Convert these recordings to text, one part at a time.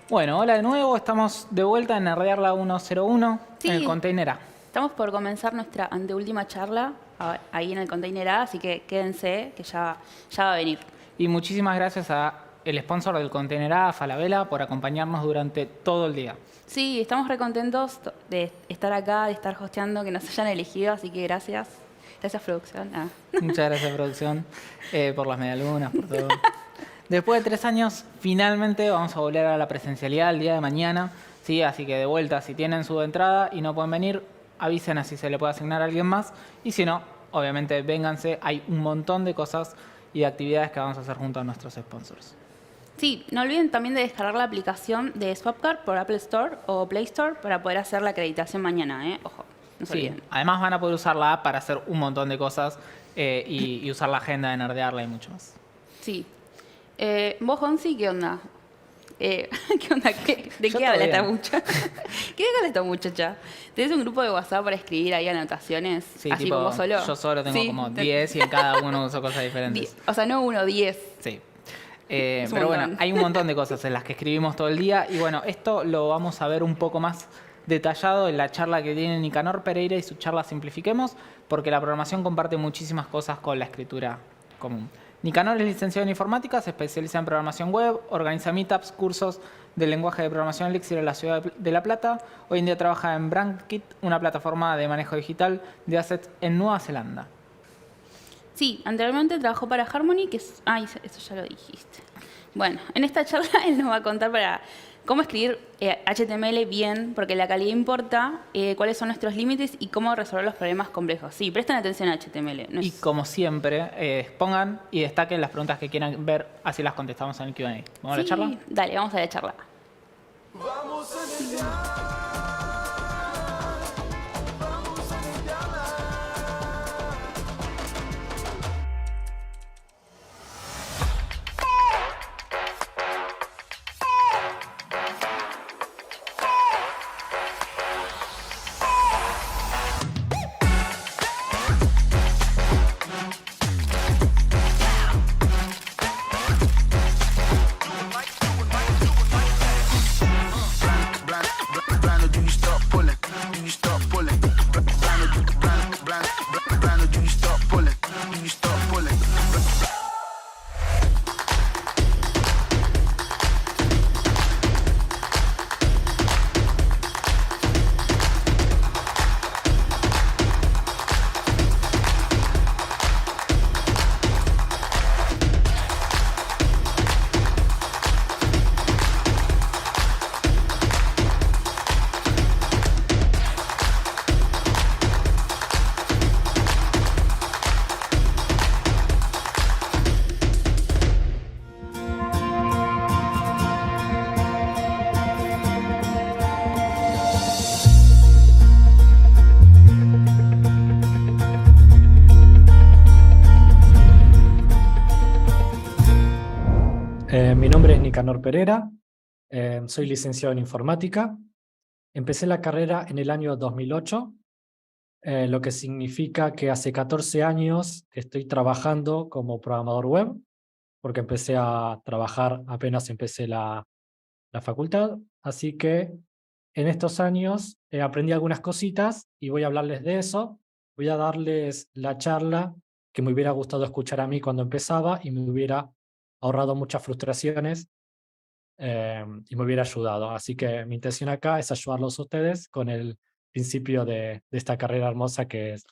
Bueno, hola de nuevo, estamos de vuelta en Nerdearla 101 en el Sí, container A. estamos por comenzar nuestra anteúltima charla ahí en el Container A, así que quédense que ya va a venir. Y muchísimas gracias a el sponsor del container A, Falabella, por acompañarnos durante todo el día. Sí, estamos re contentos de estar acá, de estar hosteando, que nos hayan elegido, así que gracias. Gracias, producción. Muchas gracias, producción, por las medialunas, por todo. Después de 3 años, finalmente vamos a volver a la presencialidad el día de mañana. ¿Sí? Así que de vuelta, si tienen su entrada y no pueden venir, avisen así se le puede asignar a alguien más. Y si no, obviamente vénganse. Hay un montón de cosas y de actividades que vamos a hacer junto a nuestros sponsors. Sí, no olviden también de descargar la aplicación de Swapcard por Apple Store o Play Store para poder hacer la acreditación mañana, ¿eh? Ojo, no se Sí, olviden. además van a poder usar la app para hacer un montón de cosas y usar la agenda de Nerdearla y mucho más. Sí. Vos, Gonzi, ¿qué onda? ¿Qué onda? ¿De Yo qué todo habla esta bien. muchacha? ¿Qué habla esta muchacha? ¿Tenés un grupo de WhatsApp para escribir ahí anotaciones? Sí, Así con tipo, vos solo. yo solo tengo Sí. como 10 y en cada uno uso cosas diferentes. O sea, no uno, 10. Sí. Es un Pero bueno, montón. hay un montón de cosas en las que escribimos todo el día y bueno, esto lo vamos a ver un poco más detallado en la charla que tiene Nicanor Pereira y su charla Simplifiquemos, porque la programación comparte muchísimas cosas con la escritura común. Nicanor es licenciado en informática, se especializa en programación web, organiza meetups, cursos del lenguaje de programación Elixir en la ciudad de La Plata. Hoy en día trabaja en Brandkit, una plataforma de manejo digital de assets en Nueva Zelanda. Sí, anteriormente trabajó para Harmony, que es... Ay, eso ya lo dijiste. Bueno, en esta charla él nos va a contar para cómo escribir HTML bien, porque la calidad importa, cuáles son nuestros límites y cómo resolver los problemas complejos. Sí, presten atención a HTML. No Y es... como siempre, pongan y destaquen las preguntas que quieran ver, así las contestamos en el Q&A. ¿Vamos a la charla? Sí, dale, vamos a la charla. Vamos a iniciar. Vamos a iniciar. Blind, do you stop pulling? Do you stop pulling? Blind, do you stop pulling? Do you stop pulling? Mi nombre es Nicanor Pereira, soy licenciado en informática. Empecé la carrera en el año 2008, lo que significa que hace 14 años estoy trabajando como programador web, porque empecé a trabajar apenas empecé la facultad. Así que en estos años aprendí algunas cositas y voy a hablarles de eso. Voy a darles la charla que me hubiera gustado escuchar a mí cuando empezaba y me hubiera ahorrado muchas frustraciones y me hubiera ayudado. Así que mi intención acá es ayudarlos a ustedes con el principio de esta carrera hermosa que es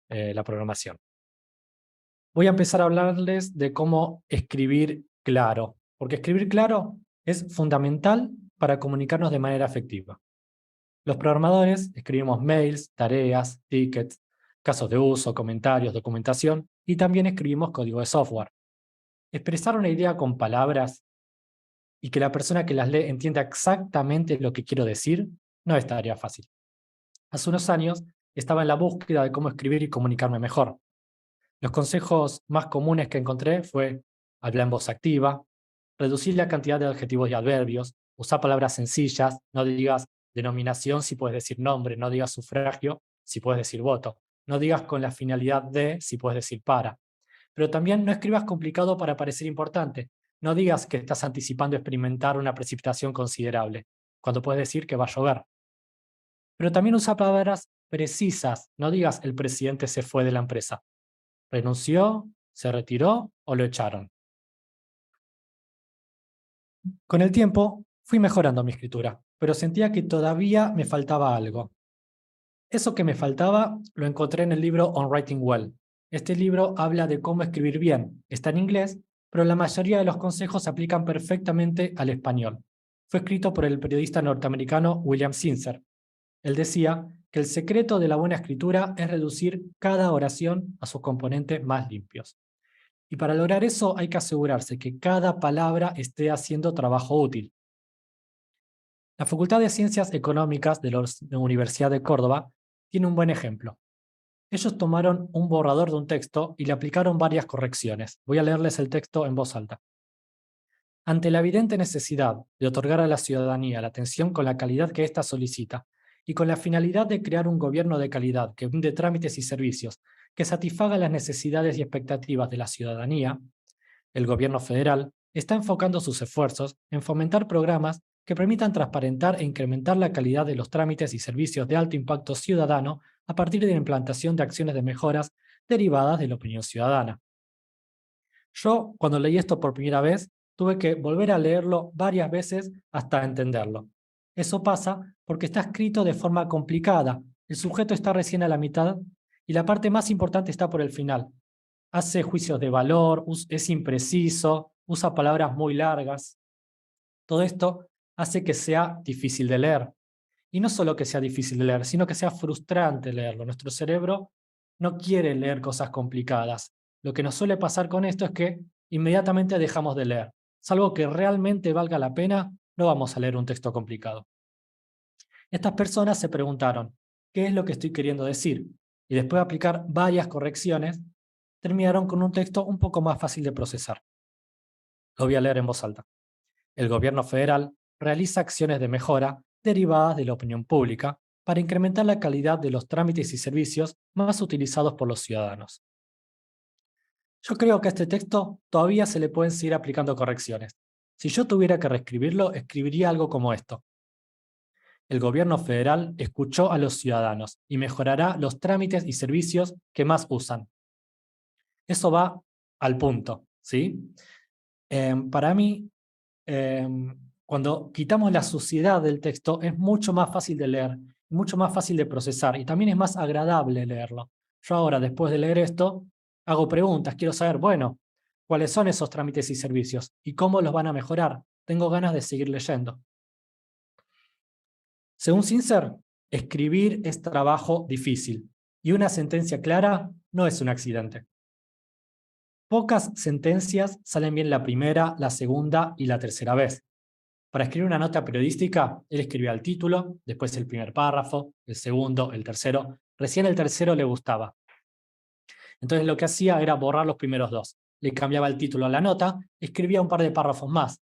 la programación. Voy a empezar a hablarles de cómo escribir claro, porque escribir claro es fundamental para comunicarnos de manera efectiva. Los programadores escribimos mails, tareas, tickets, casos de uso, comentarios, documentación y también escribimos código de software. Expresar una idea con palabras y que la persona que las lee entienda exactamente lo que quiero decir, no es tarea fácil. Hace unos años estaba en la búsqueda de cómo escribir y comunicarme mejor. Los consejos más comunes que encontré fue hablar en voz activa, reducir la cantidad de adjetivos y adverbios, usar palabras sencillas, no digas denominación si puedes decir nombre, no digas sufragio si puedes decir voto, no digas con la finalidad de si puedes decir para. Pero también no escribas complicado para parecer importante. No digas que estás anticipando experimentar una precipitación considerable, cuando puedes decir que va a llover. Pero también usa palabras precisas. No digas el presidente se fue de la empresa. ¿Renunció? ¿Se retiró o lo echaron? Con el tiempo fui mejorando mi escritura, pero sentía que todavía me faltaba algo. Eso que me faltaba lo encontré en el libro On Writing Well. Este libro habla de cómo escribir bien. Está en inglés, pero la mayoría de los consejos se aplican perfectamente al español. Fue escrito por el periodista norteamericano William Zinsser. Él decía que el secreto de la buena escritura es reducir cada oración a sus componentes más limpios. Y para lograr eso hay que asegurarse que cada palabra esté haciendo trabajo útil. La Facultad de Ciencias Económicas de la Universidad de Córdoba tiene un buen ejemplo. Ellos tomaron un borrador de un texto y le aplicaron varias correcciones. Voy a leerles el texto en voz alta. Ante la evidente necesidad de otorgar a la ciudadanía la atención con la calidad que ésta solicita y con la finalidad de crear un gobierno de calidad que brinde trámites y servicios que satisfaga las necesidades y expectativas de la ciudadanía, el gobierno federal está enfocando sus esfuerzos en fomentar programas que permitan transparentar e incrementar la calidad de los trámites y servicios de alto impacto ciudadano a partir de la implantación de acciones de mejoras derivadas de la opinión ciudadana. Yo, cuando leí esto por primera vez, tuve que volver a leerlo varias veces hasta entenderlo. Eso pasa porque está escrito de forma complicada. El sujeto está recién a la mitad y la parte más importante está por el final. Hace juicios de valor, es impreciso, usa palabras muy largas. Todo esto hace que sea difícil de leer. Y no solo que sea difícil de leer, sino que sea frustrante leerlo. Nuestro cerebro no quiere leer cosas complicadas. Lo que nos suele pasar con esto es que inmediatamente dejamos de leer. Salvo que realmente valga la pena, no vamos a leer un texto complicado. Estas personas se preguntaron, ¿qué es lo que estoy queriendo decir? Y después de aplicar varias correcciones, terminaron con un texto un poco más fácil de procesar. Lo voy a leer en voz alta. El gobierno federal realiza acciones de mejora derivadas de la opinión pública para incrementar la calidad de los trámites y servicios más utilizados por los ciudadanos. Yo creo que a este texto todavía se le pueden seguir aplicando correcciones. Si yo tuviera que reescribirlo, escribiría algo como esto. El gobierno federal escuchó a los ciudadanos y mejorará los trámites y servicios que más usan. Eso va al punto, ¿sí? Para mí, cuando quitamos la suciedad del texto, es mucho más fácil de leer, mucho más fácil de procesar y también es más agradable leerlo. Yo ahora, después de leer esto, hago preguntas, quiero saber, bueno, ¿cuáles son esos trámites y servicios? ¿Y cómo los van a mejorar? Tengo ganas de seguir leyendo. Según Zinsser, escribir es trabajo difícil y una sentencia clara no es un accidente. Pocas sentencias salen bien la primera, la segunda y la tercera vez. Para escribir una nota periodística, él escribía el título, después el primer párrafo, el segundo, el tercero. Recién el tercero le gustaba. Entonces lo que hacía era borrar los primeros dos. Le cambiaba el título a la nota, escribía un par de párrafos más.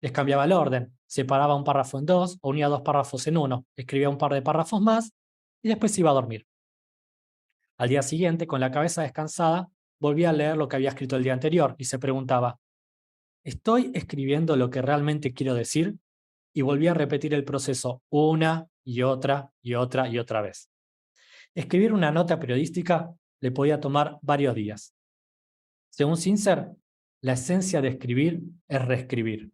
Les cambiaba el orden, separaba un párrafo en dos o unía dos párrafos en uno, escribía un par de párrafos más y después se iba a dormir. Al día siguiente, con la cabeza descansada, volvía a leer lo que había escrito el día anterior y se preguntaba, ¿estoy escribiendo lo que realmente quiero decir? Y volvía a repetir el proceso una y otra y otra y otra vez. Escribir una nota periodística le podía tomar varios días. Según Zinsser, la esencia de escribir es reescribir.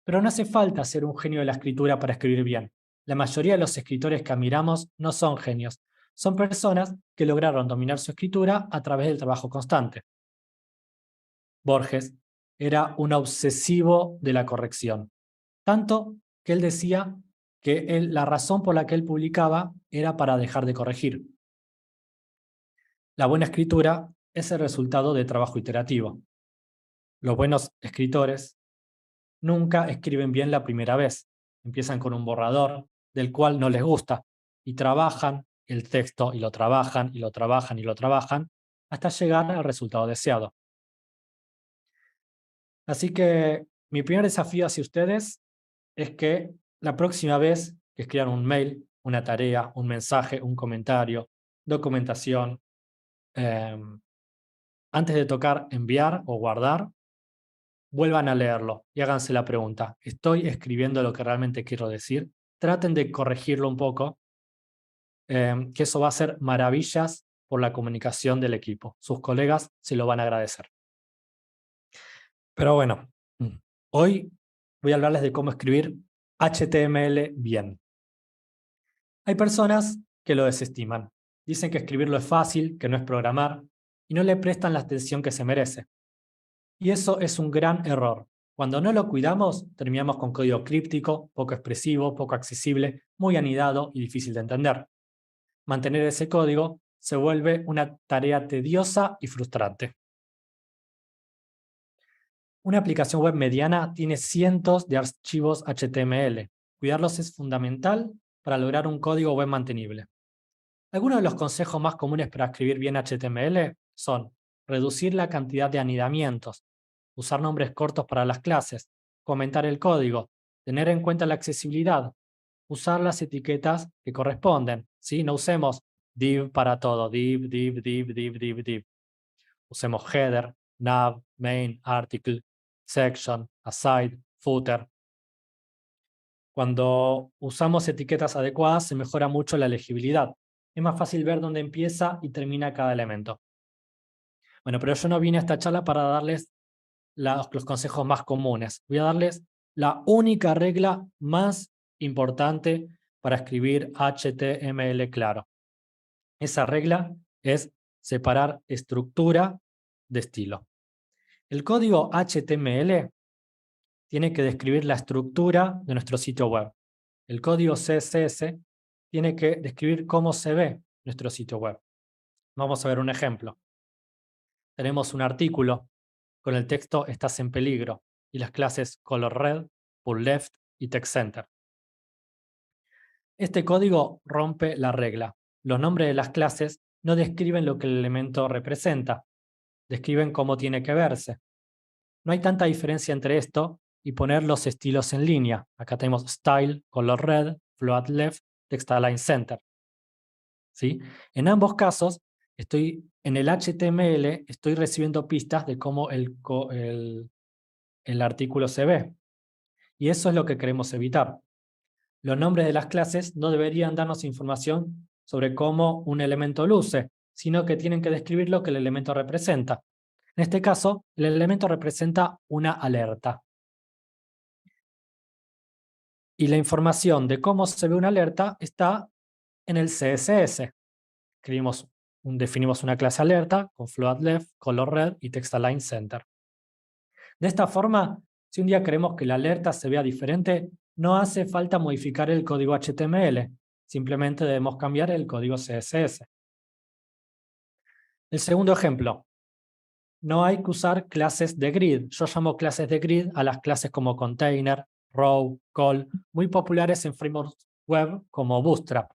Pero no hace falta ser un genio de la escritura para escribir bien. La mayoría de los escritores que admiramos no son genios, son personas que lograron dominar su escritura a través del trabajo constante. Borges era un obsesivo de la corrección, tanto que él decía que la razón por la que él publicaba era para dejar de corregir. La buena escritura es el resultado de trabajo iterativo. Los buenos escritores nunca escriben bien la primera vez. Empiezan con un borrador del cual no les gusta y trabajan el texto y lo trabajan y lo trabajan y lo trabajan hasta llegar al resultado deseado. Así que mi primer desafío hacia ustedes es que la próxima vez que escriban un mail, una tarea, un mensaje, un comentario, documentación, antes de tocar enviar o guardar, vuelvan a leerlo y háganse la pregunta, ¿estoy escribiendo lo que realmente quiero decir? Traten de corregirlo un poco, que eso va a hacer maravillas por la comunicación del equipo. Sus colegas se lo van a agradecer. Pero bueno, hoy voy a hablarles de cómo escribir HTML bien. Hay personas que lo desestiman. Dicen que escribirlo es fácil, que no es programar, y no le prestan la atención que se merece. Y eso es un gran error. Cuando no lo cuidamos, terminamos con código críptico, poco expresivo, poco accesible, muy anidado y difícil de entender. Mantener ese código se vuelve una tarea tediosa y frustrante. Una aplicación web mediana tiene cientos de archivos HTML. Cuidarlos es fundamental para lograr un código web mantenible. Algunos de los consejos más comunes para escribir bien HTML son reducir la cantidad de anidamientos, usar nombres cortos para las clases, comentar el código, tener en cuenta la accesibilidad, usar las etiquetas que corresponden. ¿Sí? No usemos div para todo, div, div, div, div, div, div. Usemos header, nav, main, article, section, aside, footer. Cuando usamos etiquetas adecuadas se mejora mucho la legibilidad. Es más fácil ver dónde empieza y termina cada elemento. Bueno, pero yo no vine a esta charla para darles los consejos más comunes. Voy a darles la única regla más importante para escribir HTML claro. Esa regla es separar estructura de estilo. El código HTML tiene que describir la estructura de nuestro sitio web. El código CSS tiene que describir cómo se ve nuestro sitio web. Vamos a ver un ejemplo. Tenemos un artículo con el texto "Estás en peligro" y las clases ColorRed, PullLeft y TextCenter. Este código rompe la regla. Los nombres de las clases no describen lo que el elemento representa, describen cómo tiene que verse. No hay tanta diferencia entre esto y poner los estilos en línea. Acá tenemos Style, ColorRed, FloatLeft, TextAlignCenter. ¿Sí? En ambos casos, en el HTML estoy recibiendo pistas de cómo el artículo se ve. Y eso es lo que queremos evitar. Los nombres de las clases no deberían darnos información sobre cómo un elemento luce, sino que tienen que describir lo que el elemento representa. En este caso, el elemento representa una alerta. Y la información de cómo se ve una alerta está en el CSS. Definimos una clase alerta con FloatLeft, ColorRed y TextAlignCenter. De esta forma, si un día queremos que la alerta se vea diferente, no hace falta modificar el código HTML, simplemente debemos cambiar el código CSS. El segundo ejemplo, no hay que usar clases de grid. Yo llamo clases de grid a las clases como container, row, call, muy populares en frameworks web como Bootstrap.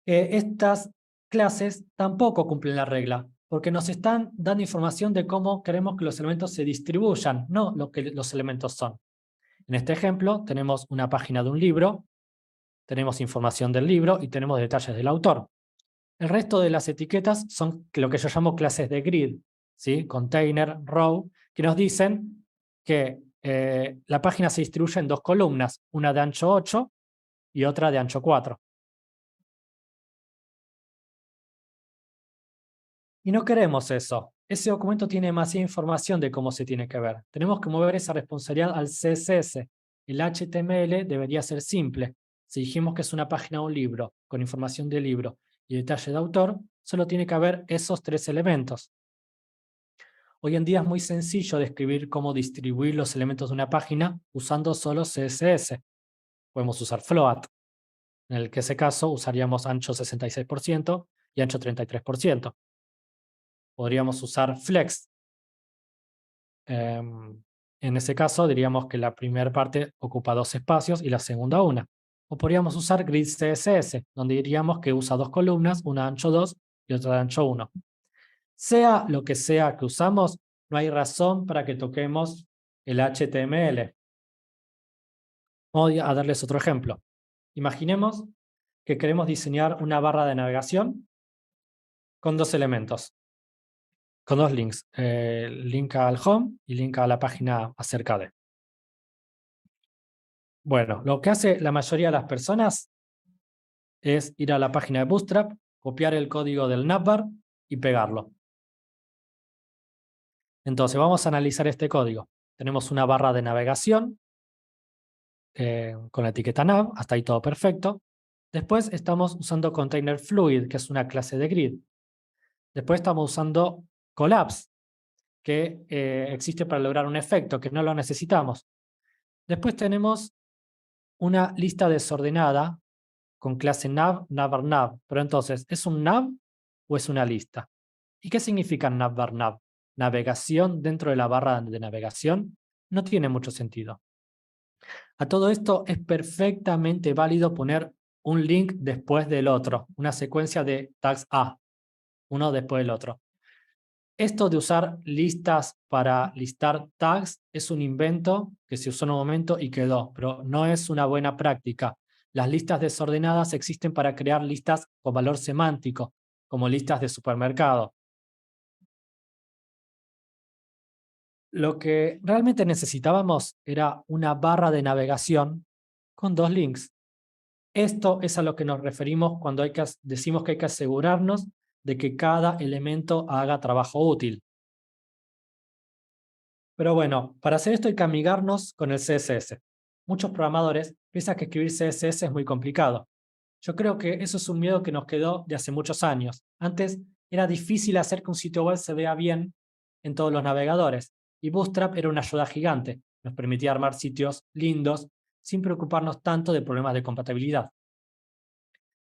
Estas clases tampoco cumplen la regla, porque nos están dando información de cómo queremos que los elementos se distribuyan, no lo que los elementos son. En este ejemplo tenemos una página de un libro, tenemos información del libro y tenemos detalles del autor. El resto de las etiquetas son lo que yo llamo clases de grid, ¿sí? Container, row, que nos dicen que la página se distribuye en dos columnas, una de ancho 8 y otra de ancho 4. Y no queremos eso. Ese documento tiene demasiada información de cómo se tiene que ver. Tenemos que mover esa responsabilidad al CSS. El HTML debería ser simple. Si dijimos que es una página de un libro, con información del libro y detalle de autor, solo tiene que haber esos tres elementos. Hoy en día es muy sencillo describir cómo distribuir los elementos de una página usando solo CSS. Podemos usar Float, en ese caso usaríamos ancho 66% y ancho 33%. Podríamos usar Flex. En ese caso diríamos que la primera parte ocupa 2 espacios y la segunda 1. O podríamos usar Grid CSS, donde diríamos que usa 2 columnas, una de ancho 2 y otra de ancho 1. Sea lo que sea que usamos, no hay razón para que toquemos el HTML. Voy a darles otro ejemplo. Imaginemos que queremos diseñar una barra de navegación con 2 elementos. con dos links, link al home y link a la página acerca de. Bueno, lo que hace la mayoría de las personas es ir a la página de Bootstrap, copiar el código del navbar y pegarlo. Entonces vamos a analizar este código. Tenemos una barra de navegación con la etiqueta nav, hasta ahí todo perfecto. Después estamos usando Container Fluid, que es una clase de grid. Después estamos usando Collapse, que existe para lograr un efecto, que no lo necesitamos. Después tenemos una lista desordenada con clase nav, navbar, nav. Pero entonces, ¿es un nav o es una lista? ¿Y qué significa navbar, nav? ¿Navegación dentro de la barra de navegación? No tiene mucho sentido. A todo esto es perfectamente válido poner un link después del otro, una secuencia de tags A, uno después del otro. Esto de usar listas para listar tags es un invento que se usó en un momento y quedó, pero no es una buena práctica. Las listas desordenadas existen para crear listas con valor semántico, como listas de supermercado. Lo que realmente necesitábamos era una barra de navegación con dos links. Esto es a lo que nos referimos cuando decimos que hay que asegurarnos de que cada elemento haga trabajo útil. Pero bueno, para hacer esto hay que amigarnos con el CSS. Muchos programadores piensan que escribir CSS es muy complicado. Yo creo que eso es un miedo que nos quedó de hace muchos años. Antes era difícil hacer que un sitio web se vea bien en todos los navegadores. Y Bootstrap era una ayuda gigante. Nos permitía armar sitios lindos sin preocuparnos tanto de problemas de compatibilidad.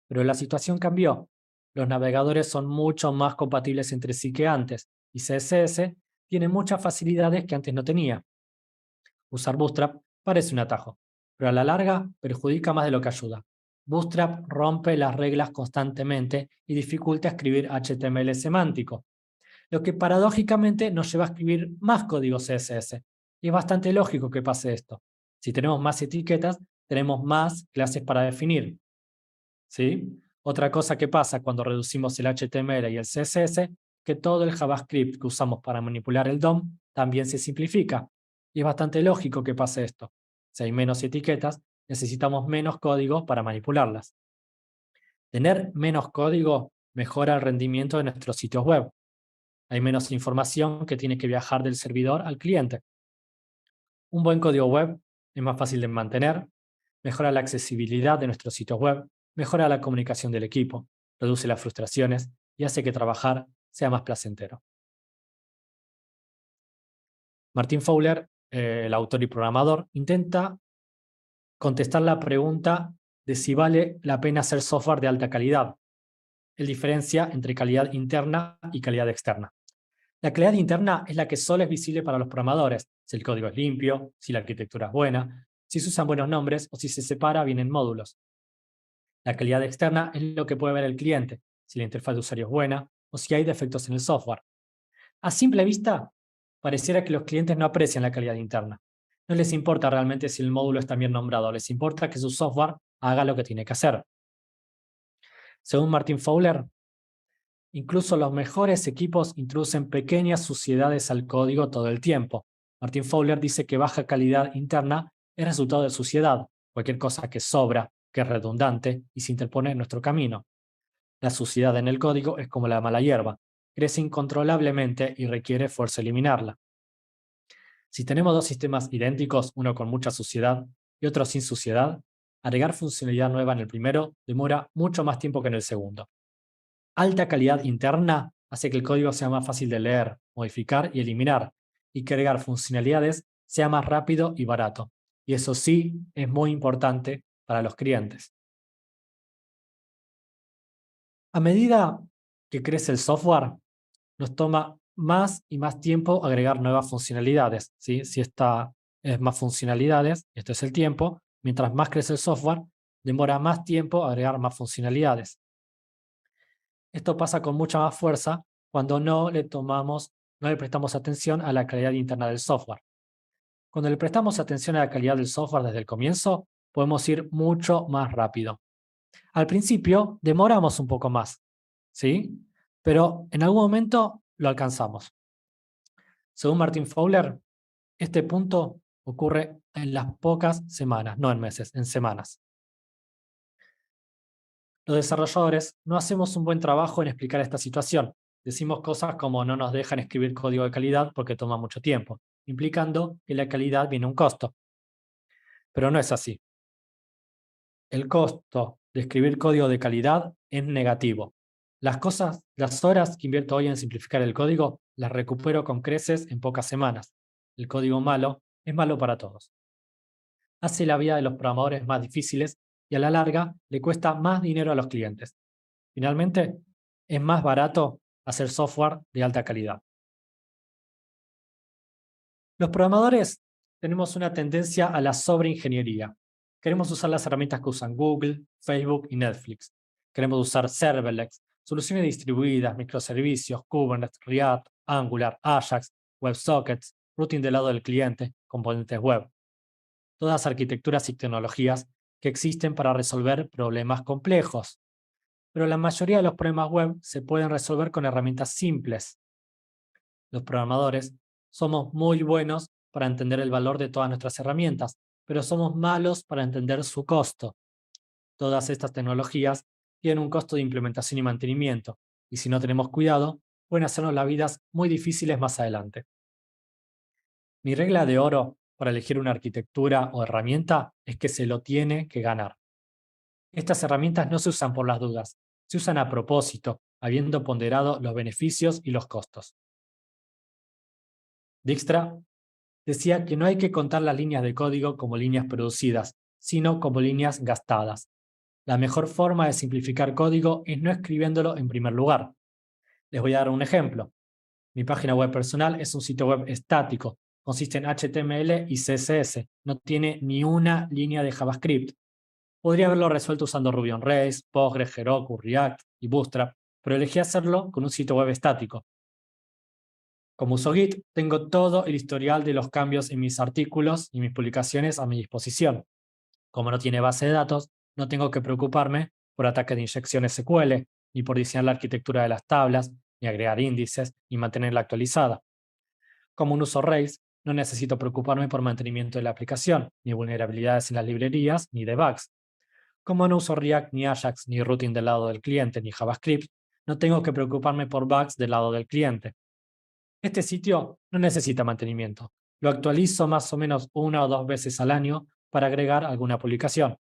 Pero la situación cambió. Los navegadores son mucho más compatibles entre sí que antes. Y CSS tiene muchas facilidades que antes no tenía. Usar Bootstrap parece un atajo, pero a la larga perjudica más de lo que ayuda. Bootstrap rompe las reglas constantemente y dificulta escribir HTML semántico, lo que paradójicamente nos lleva a escribir más código CSS. Y es bastante lógico que pase esto. Si tenemos más etiquetas, tenemos más clases para definir. ¿Sí? Otra cosa que pasa cuando reducimos el HTML y el CSS, que todo el JavaScript que usamos para manipular el DOM también se simplifica. Y es bastante lógico que pase esto. Si hay menos etiquetas, necesitamos menos código para manipularlas. Tener menos código mejora el rendimiento de nuestros sitios web. Hay menos información que tiene que viajar del servidor al cliente. Un buen código web es más fácil de mantener, mejora la accesibilidad de nuestros sitios web, mejora la comunicación del equipo, reduce las frustraciones y hace que trabajar sea más placentero. Martin Fowler, el autor y programador, intenta contestar la pregunta de si vale la pena hacer software de alta calidad. Él diferencia entre calidad interna y calidad externa. La calidad interna es la que solo es visible para los programadores, si el código es limpio, si la arquitectura es buena, si se usan buenos nombres o si se separa bien en módulos. La calidad externa es lo que puede ver el cliente, si la interfaz de usuario es buena o si hay defectos en el software. A simple vista, pareciera que los clientes no aprecian la calidad interna. No les importa realmente si el módulo está bien nombrado, les importa que su software haga lo que tiene que hacer. Según Martin Fowler, incluso los mejores equipos introducen pequeñas suciedades al código todo el tiempo. Martin Fowler dice que baja calidad interna es resultado de suciedad, cualquier cosa que sobra, que es redundante y se interpone en nuestro camino. La suciedad en el código es como la mala hierba, crece incontrolablemente y requiere esfuerzo eliminarla. Si tenemos dos sistemas idénticos, uno con mucha suciedad y otro sin suciedad, agregar funcionalidad nueva en el primero demora mucho más tiempo que en el segundo. Alta calidad interna hace que el código sea más fácil de leer, modificar y eliminar, y que agregar funcionalidades sea más rápido y barato. Y eso sí es muy importante para los clientes. A medida que crece el software, nos toma más y más tiempo agregar nuevas funcionalidades, ¿sí? Si esta es más funcionalidades, esto es el tiempo, mientras más crece el software, demora más tiempo agregar más funcionalidades. Esto pasa con mucha más fuerza cuando no le prestamos atención a la calidad interna del software. Cuando le prestamos atención a la calidad del software desde el comienzo, podemos ir mucho más rápido. Al principio demoramos un poco más, ¿sí? Pero en algún momento lo alcanzamos. Según Martin Fowler, este punto ocurre en las pocas semanas, no en meses, en semanas. Los desarrolladores no hacemos un buen trabajo en explicar esta situación. Decimos cosas como no nos dejan escribir código de calidad porque toma mucho tiempo, implicando que la calidad viene a un costo. Pero no es así. El costo de escribir código de calidad es negativo. Las horas que invierto hoy en simplificar el código, las recupero con creces en pocas semanas. El código malo es malo para todos. Hace la vida de los programadores más difíciles y a la larga le cuesta más dinero a los clientes. Finalmente, es más barato hacer software de alta calidad. Los programadores tenemos una tendencia a la sobreingeniería. Queremos usar las herramientas que usan Google, Facebook y Netflix. Queremos usar serverless, soluciones distribuidas, microservicios, Kubernetes, React, Angular, Ajax, WebSockets, routing del lado del cliente, componentes web. Todas arquitecturas y tecnologías que existen para resolver problemas complejos. Pero la mayoría de los problemas web se pueden resolver con herramientas simples. Los programadores somos muy buenos para entender el valor de todas nuestras herramientas, pero somos malos para entender su costo. Todas estas tecnologías tienen un costo de implementación y mantenimiento, y si no tenemos cuidado, pueden hacernos las vidas muy difíciles más adelante. Mi regla de oro para elegir una arquitectura o herramienta es que se lo tiene que ganar. Estas herramientas no se usan por las dudas, se usan a propósito, habiendo ponderado los beneficios y los costos. Dijkstra decía que no hay que contar las líneas de código como líneas producidas, sino como líneas gastadas. La mejor forma de simplificar código es no escribiéndolo en primer lugar. Les voy a dar un ejemplo. Mi página web personal es un sitio web estático, consiste en HTML y CSS, no tiene ni una línea de JavaScript. Podría haberlo resuelto usando Ruby on Rails, Postgres, Heroku, React y Bootstrap, pero elegí hacerlo con un sitio web estático. Como uso Git, tengo todo el historial de los cambios en mis artículos y mis publicaciones a mi disposición. Como no tiene base de datos, no tengo que preocuparme por ataques de inyección SQL, ni por diseñar la arquitectura de las tablas, ni agregar índices, ni mantenerla actualizada. Como no uso Rails, no necesito preocuparme por mantenimiento de la aplicación, ni vulnerabilidades en las librerías, ni de bugs. Como no uso React, ni Ajax, ni routing del lado del cliente, ni JavaScript, no tengo que preocuparme por bugs del lado del cliente. Este sitio no necesita mantenimiento. Lo actualizo más o menos 1 o 2 veces al año para agregar alguna publicación.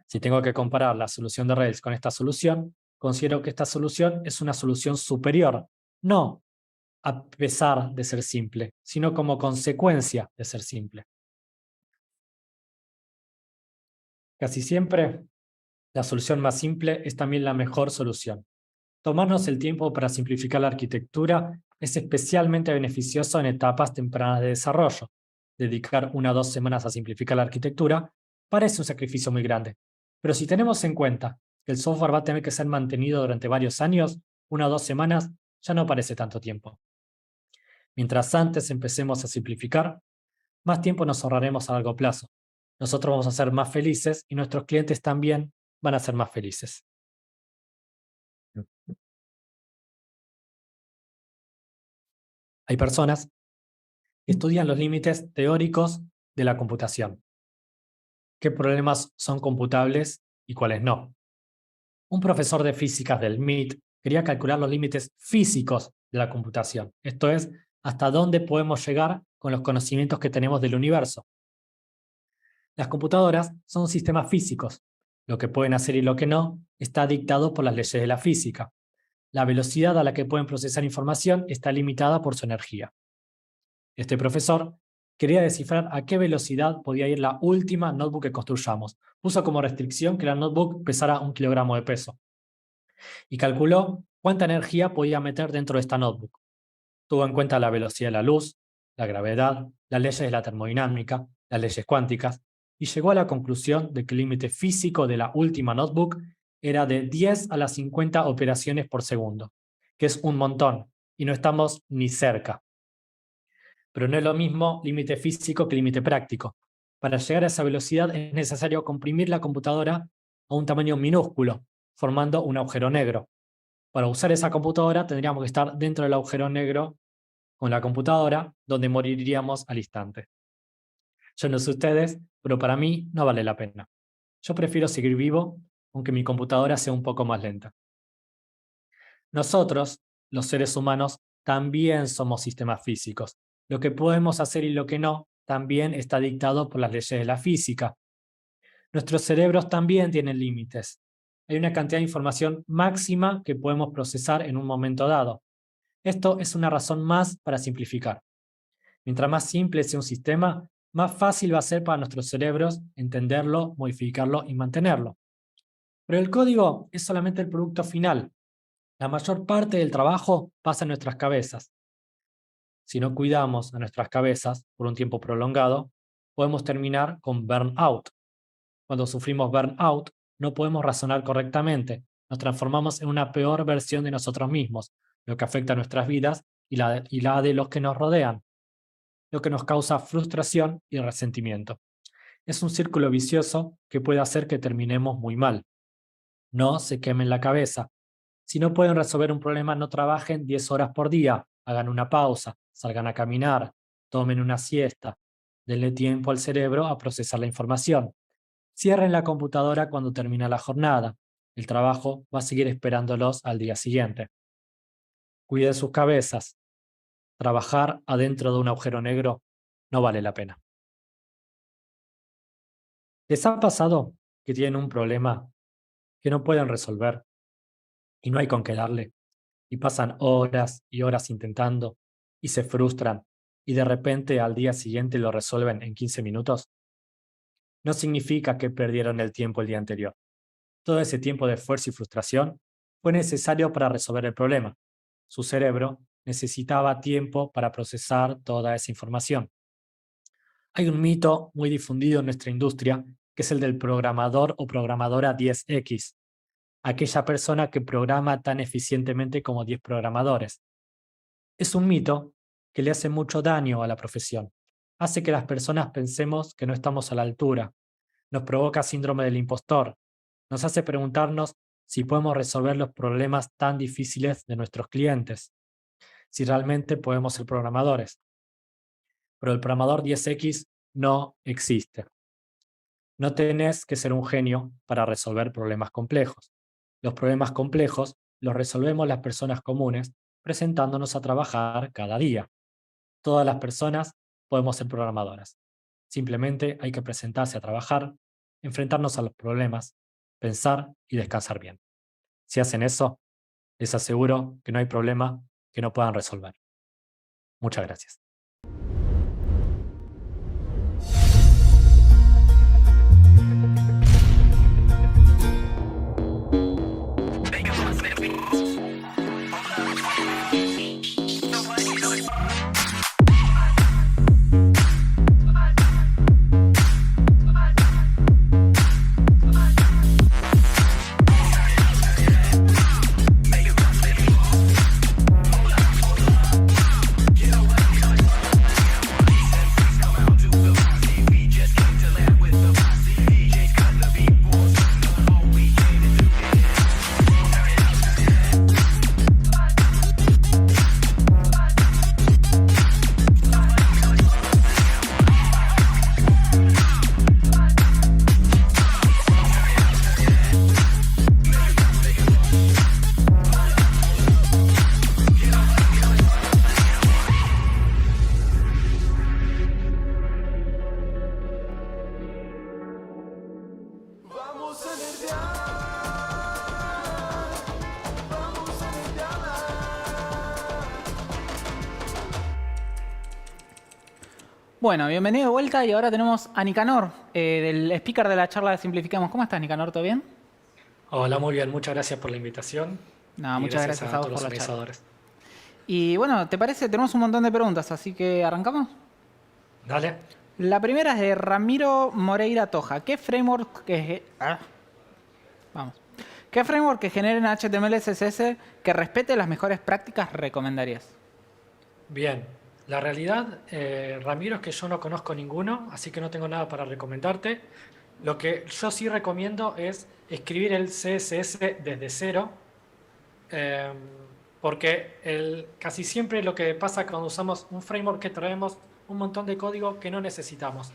Si tengo que comparar la solución de Rails con esta solución, considero que esta solución es una solución superior, no a pesar de ser simple, sino como consecuencia de ser simple. Casi siempre, la solución más simple es también la mejor solución. Tomarnos el tiempo para simplificar la arquitectura es especialmente beneficioso en etapas tempranas de desarrollo. Dedicar 1 o 2 semanas a simplificar la arquitectura parece un sacrificio muy grande, pero si tenemos en cuenta que el software va a tener que ser mantenido durante varios años, 1 o 2 semanas ya no parece tanto tiempo. Mientras antes empecemos a simplificar, más tiempo nos ahorraremos a largo plazo. Nosotros vamos a ser más felices y nuestros clientes también van a ser más felices. Hay personas que estudian los límites teóricos de la computación. ¿Qué problemas son computables y cuáles no? Un profesor de físicas del MIT quería calcular los límites físicos de la computación. Esto es, hasta dónde podemos llegar con los conocimientos que tenemos del universo. Las computadoras son sistemas físicos. Lo que pueden hacer y lo que no está dictado por las leyes de la física. La velocidad a la que pueden procesar información está limitada por su energía. Este profesor quería descifrar a qué velocidad podía ir la última notebook que construyamos. Puso como restricción que la notebook pesara 1 kilogramo de peso. Y calculó cuánta energía podía meter dentro de esta notebook. Tuvo en cuenta la velocidad de la luz, la gravedad, las leyes de la termodinámica, las leyes cuánticas, y llegó a la conclusión de que el límite físico de la última notebook era de 10 a la 50 operaciones por segundo, que es un montón, y no estamos ni cerca. Pero no es lo mismo límite físico que límite práctico. Para llegar a esa velocidad es necesario comprimir la computadora a un tamaño minúsculo, formando un agujero negro. Para usar esa computadora tendríamos que estar dentro del agujero negro con la computadora, donde moriríamos al instante. Yo no sé ustedes, pero para mí no vale la pena. Yo prefiero seguir vivo, aunque mi computadora sea un poco más lenta. Nosotros, los seres humanos, también somos sistemas físicos. Lo que podemos hacer y lo que no también está dictado por las leyes de la física. Nuestros cerebros también tienen límites. Hay una cantidad de información máxima que podemos procesar en un momento dado. Esto es una razón más para simplificar. Mientras más simple sea un sistema, más fácil va a ser para nuestros cerebros entenderlo, modificarlo y mantenerlo. Pero el código es solamente el producto final. La mayor parte del trabajo pasa en nuestras cabezas. Si no cuidamos a nuestras cabezas por un tiempo prolongado, podemos terminar con burnout. Cuando sufrimos burnout, no podemos razonar correctamente. Nos transformamos en una peor versión de nosotros mismos, lo que afecta a nuestras vidas y la de los que nos rodean, lo que nos causa frustración y resentimiento. Es un círculo vicioso que puede hacer que terminemos muy mal. No se quemen la cabeza. Si no pueden resolver un problema, no trabajen 10 horas por día. Hagan una pausa, salgan a caminar, tomen una siesta. Denle tiempo al cerebro a procesar la información. Cierren la computadora cuando termina la jornada. El trabajo va a seguir esperándolos al día siguiente. Cuiden sus cabezas. Trabajar adentro de un agujero negro no vale la pena. ¿Les ha pasado que tienen un problema que no pueden resolver y no hay con qué darle? Y pasan horas y horas intentando y se frustran y de repente al día siguiente lo resuelven en 15 minutos. No significa que perdieron el tiempo el día anterior. Todo ese tiempo de esfuerzo y frustración fue necesario para resolver el problema. Su cerebro necesitaba tiempo para procesar toda esa información. Hay un mito muy difundido en nuestra industria que es el del programador o programadora 10X, aquella persona que programa tan eficientemente como 10 programadores. Es un mito que le hace mucho daño a la profesión. Hace que las personas pensemos que no estamos a la altura. Nos provoca síndrome del impostor. Nos hace preguntarnos si podemos resolver los problemas tan difíciles de nuestros clientes, si realmente podemos ser programadores. Pero el programador 10X no existe. No tenés que ser un genio para resolver problemas complejos. Los problemas complejos los resolvemos las personas comunes presentándonos a trabajar cada día. Todas las personas podemos ser programadoras. Simplemente hay que presentarse a trabajar, enfrentarnos a los problemas, pensar y descansar bien. Si hacen eso, les aseguro que no hay problema que no puedan resolver. Muchas gracias. Bueno, bienvenido de vuelta y ahora tenemos a Nicanor, del speaker de la charla de Simplifiquemos. ¿Cómo estás, Nicanor? ¿Todo bien? Hola, muy bien. Muchas gracias por la invitación. No, muchas gracias a vos por la charla. organizadores. Y bueno, ¿te parece? Tenemos un montón de preguntas, así que ¿arrancamos? Dale. La primera es de Ramiro Moreira Toja. ¿Qué framework ¿Qué framework que generen HTML CSS que respete las mejores prácticas recomendarías? Bien. La realidad, Ramiro, es que yo no conozco ninguno, así que no tengo nada para recomendarte. Lo que yo sí recomiendo es escribir el CSS desde cero. Eh, Porque casi siempre lo que pasa cuando usamos un framework que traemos un montón de código que no necesitamos.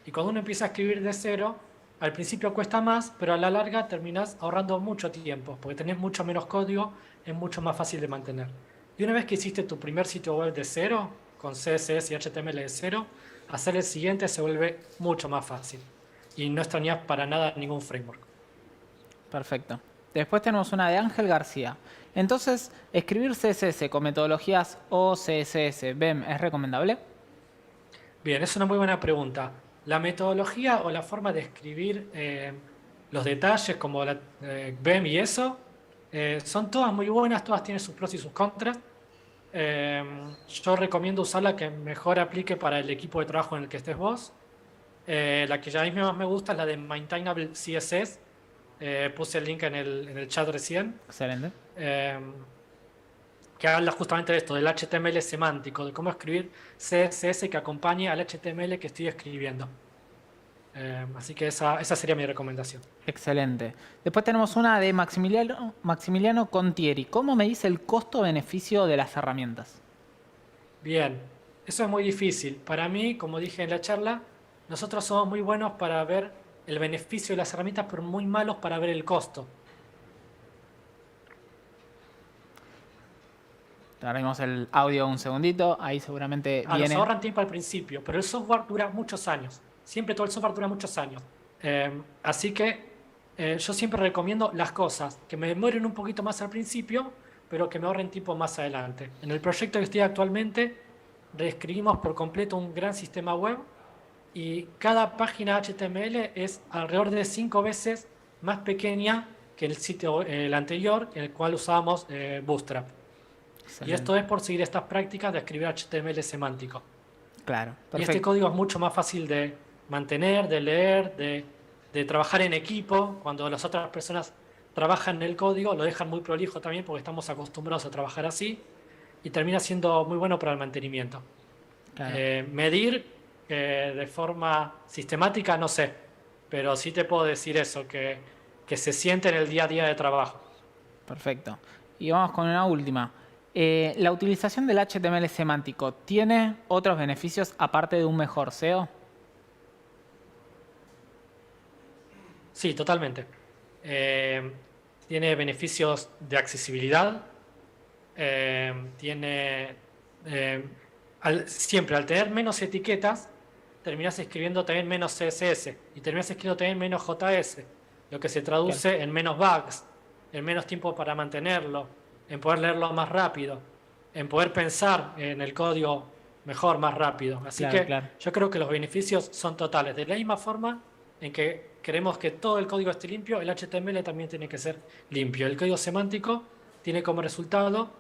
Y cuando uno empieza a escribir de cero, al principio cuesta más, pero a la larga terminás ahorrando mucho tiempo, porque tenés mucho menos código, es mucho más fácil de mantener. Y una vez que hiciste tu primer sitio web de cero, con CSS y HTML de cero, hacer el siguiente se vuelve mucho más fácil. Y no extrañas para nada ningún framework. Perfecto. Después tenemos una de Ángel García. Entonces, ¿escribir CSS con metodologías o CSS, BEM es recomendable? Bien, es una muy buena pregunta. La metodología o la forma de escribir los detalles como la BEM y eso, son todas muy buenas, todas tienen sus pros y sus contras. Yo recomiendo usar la que mejor aplique para el equipo de trabajo en el que estés vos. La que ya a mí más me gusta es la de Maintainable CSS. Puse el link en el chat recién. Excelente. Que habla justamente de esto, del HTML semántico, de cómo escribir CSS que acompañe al HTML que estoy escribiendo. Así que esa sería mi recomendación. Excelente. Después tenemos una de Maximiliano Contieri. ¿Cómo me dice el costo-beneficio de las herramientas? Bien, eso es muy difícil. Para mí, como dije en la charla, nosotros somos muy buenos para ver el beneficio de las herramientas, pero muy malos para ver el costo. Abrimos el audio un segundito. Ahí seguramente Nos viene. ahorran tiempo al principio, pero el software dura muchos años. Siempre todo el software dura muchos años. Así que yo siempre recomiendo las cosas que me demoren un poquito más al principio, pero que me ahorren tiempo más adelante. En el proyecto que estoy actualmente, reescribimos por completo un gran sistema web y cada página HTML es alrededor de 5 veces más pequeña que el anterior, en el cual usábamos Bootstrap. Excelente. Y esto es por seguir estas prácticas de escribir HTML semántico. Claro, Y perfecto. este código es mucho más fácil de mantener, de leer, de trabajar en equipo. Cuando las otras personas trabajan en el código, lo dejan muy prolijo también porque estamos acostumbrados a trabajar así. Y termina siendo muy bueno para el mantenimiento. Claro. Medir de forma sistemática, no sé. Pero sí te puedo decir eso, que se siente en el día a día de trabajo. Perfecto. Y vamos con una última. ¿La utilización del HTML semántico tiene otros beneficios aparte de un mejor SEO? Sí, totalmente. Tiene beneficios de accesibilidad. Siempre al tener menos etiquetas, terminas escribiendo también menos CSS y terminas escribiendo también menos JS, lo que se traduce en menos bugs, en menos tiempo para mantenerlo, en poder leerlo más rápido, en poder pensar en el código mejor, más rápido. Así Claro. yo creo que los beneficios son totales. De la misma forma en que queremos que todo el código esté limpio, el HTML también tiene que ser limpio. El código semántico tiene como resultado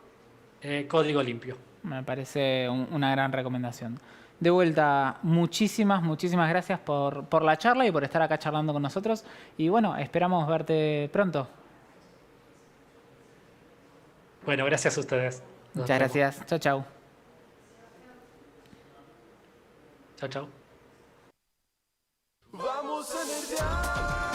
código limpio. Me parece una gran recomendación. De vuelta, muchísimas gracias por la charla y por estar acá charlando con nosotros. Y bueno, esperamos verte pronto. Bueno, gracias a ustedes. Nos Muchas vemos. gracias. Chao, chao. Chao, chao. Vamos a nerdear.